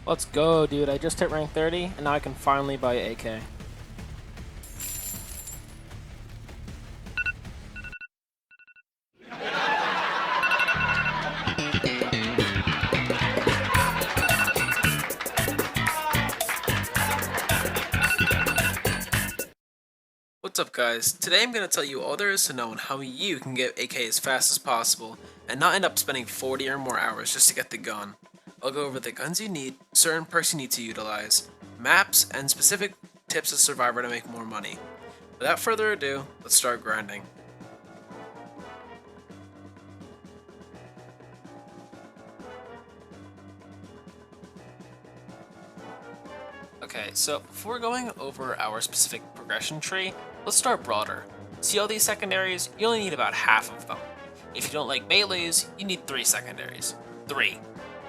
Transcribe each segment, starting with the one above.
Let's go, dude. I just hit rank 30, and now I can finally buy AK. What's up, guys? Today I'm going to tell you all there is to know on how you can get AK as fast as possible and not end up spending 40 or more hours just to get the gun. I'll go over the guns you need, certain perks you need to utilize, maps, and specific tips as Survivor to make more money. Without further ado, let's start grinding. Okay, so before going over our specific progression tree, let's start broader. See all these secondaries? You only need about half of them. If you don't like melees, you need 3 secondaries. 3.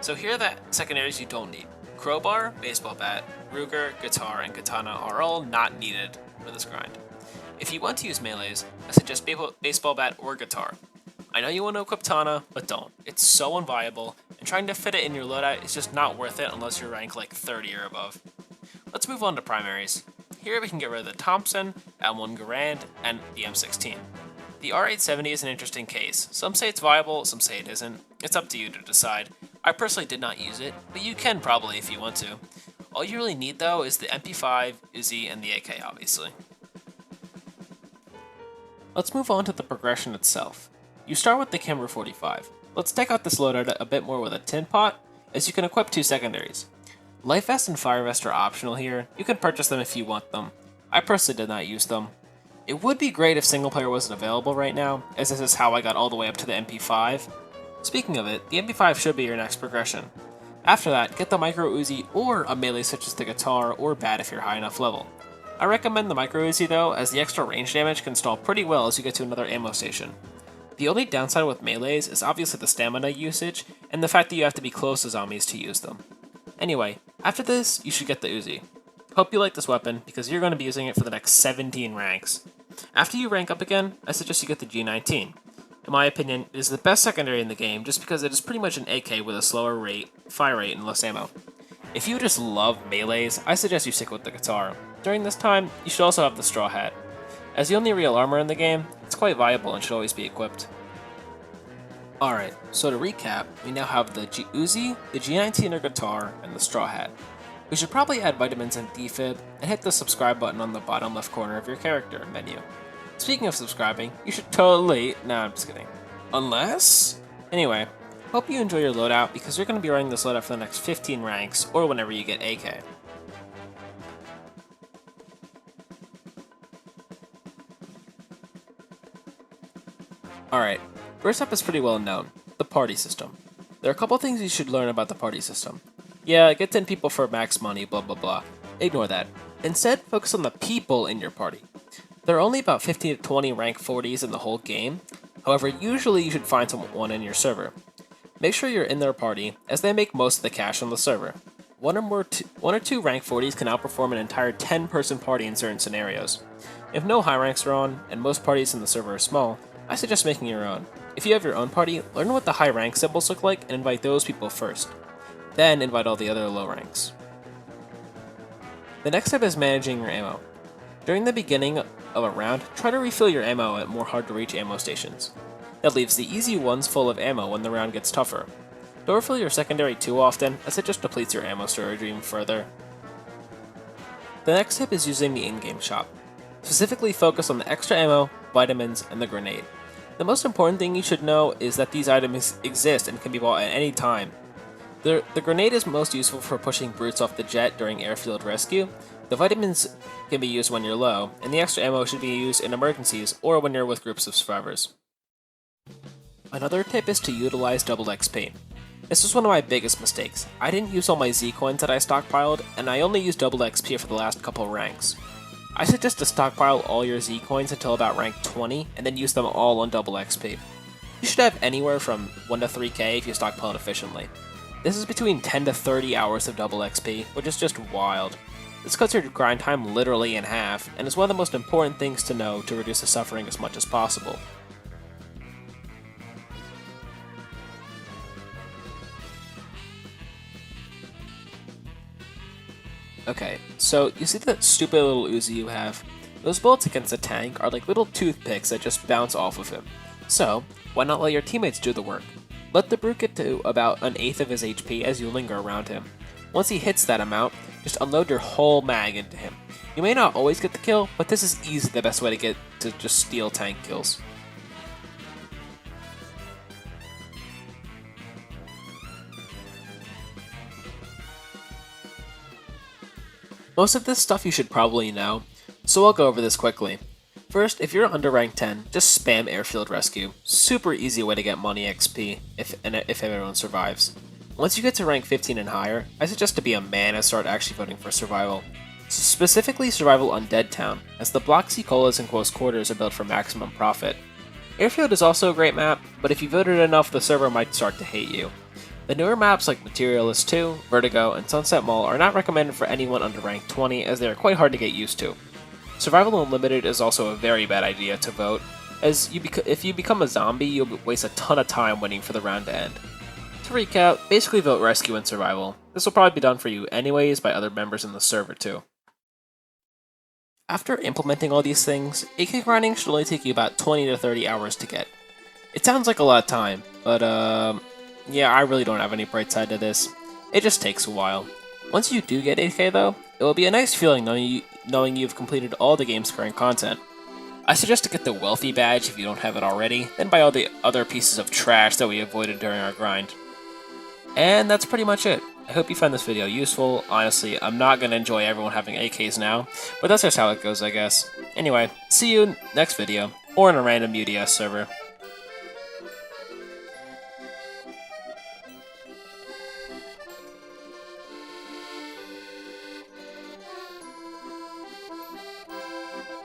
So here are the secondaries you don't need. Crowbar, baseball bat, Ruger, guitar, and katana are all not needed for this grind. If you want to use melees, I suggest baseball bat or guitar. I know you want to equip katana, but don't. It's so unviable, and trying to fit it in your loadout is just not worth it unless you're rank like 30 or above. Let's move on to primaries. Here we can get rid of the Thompson, M1 Garand, and the M16. The R870 is an interesting case. Some say it's viable, some say it isn't. It's up to you to decide. I personally did not use it, but you can probably if you want to. All you really need though is the MP5, Uzi, and the AK obviously. Let's move on to the progression itself. You start with the Camera 45. Let's take out this loadout a bit more with a tin pot, as you can equip 2 secondaries. Life Vest and Fire Vest are optional here. You can purchase them if you want them. I personally did not use them. It would be great if single player wasn't available right now, as this is how I got all the way up to the MP5. Speaking of it, the MP5 should be your next progression. After that, get the Micro Uzi or a melee such as the guitar or bat if you're high enough level. I recommend the Micro Uzi though, as the extra range damage can stall pretty well as you get to another ammo station. The only downside with melees is obviously the stamina usage, and the fact that you have to be close to zombies to use them. Anyway, after this, you should get the Uzi. Hope you like this weapon, because you're going to be using it for the next 17 ranks. After you rank up again, I suggest you get the G19. In my opinion, it is the best secondary in the game just because it is pretty much an AK with a slower fire rate, and less ammo. If you just love melees, I suggest you stick with the guitar. During this time, you should also have the straw hat. As the only real armor in the game, it's quite viable and should always be equipped. Alright, so to recap, we now have the Uzi, the G19 or guitar, and the straw hat. We should probably add vitamins and defib, and hit the subscribe button on the bottom left corner of your character menu. Speaking of subscribing, you should totally... Nah, I'm just kidding. Unless... Anyway, hope you enjoy your loadout, because you're going to be running this loadout for the next 15 ranks, or whenever you get AK. Alright, first up is pretty well known, the party system. There are a couple things you should learn about the party system. Yeah, get 10 people for max money, blah blah blah. Ignore that. Instead, focus on the people in your party. There are only about 15 to 20 rank 40s in the whole game, however usually you should find someone in your server. Make sure you're in their party, as they make most of the cash on the server. One or two rank 40s can outperform an entire 10-person party in certain scenarios. If no high ranks are on, and most parties in the server are small, I suggest making your own. If you have your own party, learn what the high rank symbols look like and invite those people first. Then invite all the other low ranks. The next step is managing your ammo. During the beginning of a round, try to refill your ammo at more hard to reach ammo stations. That leaves the easy ones full of ammo when the round gets tougher. Don't refill your secondary too often, as it just depletes your ammo storage even further. The next tip is using the in-game shop. Specifically focus on the extra ammo, vitamins, and the grenade. The most important thing you should know is that these items exist and can be bought at any time. The grenade is most useful for pushing brutes off the jet during airfield rescue, the vitamins can be used when you're low, and the extra ammo should be used in emergencies or when you're with groups of survivors. Another tip is to utilize double XP. This was one of my biggest mistakes. I didn't use all my Z coins that I stockpiled, and I only used double XP for the last couple ranks. I suggest to stockpile all your Z coins until about rank 20, and then use them all on double XP. You should have anywhere from 1 to 3k if you stockpile it efficiently. This is between 10 to 30 hours of double XP, which is just wild. This cuts your grind time literally in half, and is one of the most important things to know to reduce the suffering as much as possible. Okay, so you see that stupid little Uzi you have? Those bullets against a tank are like little toothpicks that just bounce off of him. So, why not let your teammates do the work? Let the brute get to about an eighth of his HP as you linger around him. Once he hits that amount, just unload your whole mag into him. You may not always get the kill, but this is easily the best way to get to just steal tank kills. Most of this stuff you should probably know, so I'll go over this quickly. First, if you're under rank 10, just spam airfield rescue. Super easy way to get money XP if everyone survives. Once you get to rank 15 and higher, I suggest to be a man and start actually voting for survival. Specifically survival Undead Town, as the blocks, colas, and close quarters are built for maximum profit. Airfield is also a great map, but if you voted enough, the server might start to hate you. The newer maps like Materialist 2, Vertigo, and Sunset Mall are not recommended for anyone under rank 20 as they are quite hard to get used to. Survival Unlimited is also a very bad idea to vote, as if you become a zombie, you'll waste a ton of time waiting for the round to end. To recap, basically vote Rescue and Survival. This will probably be done for you anyways by other members in the server too. After implementing all these things, AK grinding should only take you about 20 to 30 hours to get. It sounds like a lot of time, but yeah, I really don't have any bright side to this. It just takes a while. Once you do get 8k though, it will be a nice feeling knowing you've completed all the game's current content. I suggest to get the Wealthy badge if you don't have it already, then buy all the other pieces of trash that we avoided during our grind. And that's pretty much it. I hope you found this video useful. Honestly, I'm not going to enjoy everyone having AKs now, but that's just how it goes, I guess. Anyway, see you next video, or in a random UDS server.